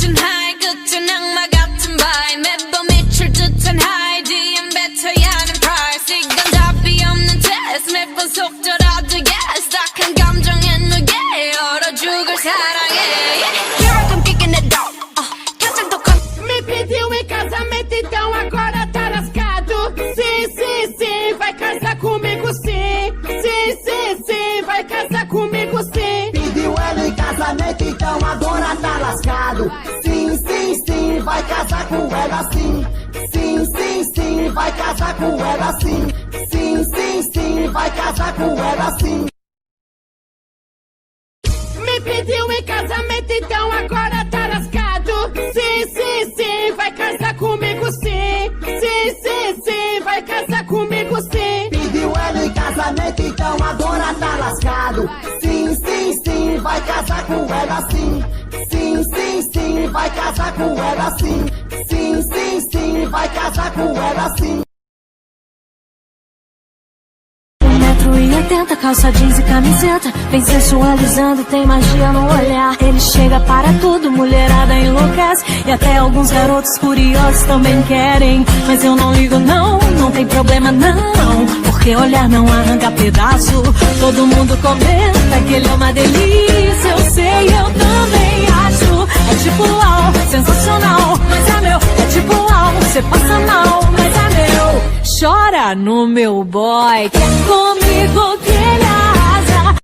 끝은 하이 끝은 악마 같은 바이 매번 미칠 듯한 하이 DM 뱉어야 하는 price 이건 답이 없는 test 매번 속더라도 yes 딱한 감정에 누게 얼어 죽을 사랑해 Here I come kicking it down 가장도 Me pediu em casamento, então agora tá lascado. Sim, sim, sim, vai casar comigo sim. Sim, sim, sim, vai casar comigo sim. Pediu ela em casamento, então agora tá lascado. Sim, sim, sim, vai casar com ela sim. Sim, sim, sim, vai casar com ela sim. Sim, sim, sim, vai casar com ela sim. Me pediu em casamento, então agora tá lascado. Sim, sim, sim, vai casar comigo sim. Sim, sim, sim, vai casar comigo sim. Pediu ela em casamento, então agora tá lascado. Sim, sim, sim, vai casar com ela sim. Sim, sim, sim, vai casar com ela sim. Sim, sim, sim, vai casar com ela sim. 1,80 m, calça jeans e camiseta. Vem sensualizando, tem magia no olhar. Ele chega para tudo, mulherada enlouquece. E até alguns garotos curiosos também querem. Mas eu não ligo não, não tem problema não. Porque olhar não arranca pedaço. Todo mundo comenta que ele é uma delícia. Eu sei, eu também acho. É tipo uau, sensacional. Mas é meu, é tipo uau, você passa mal. Mas é meu, chora no meu boy. Quer comigo que ele arrasa.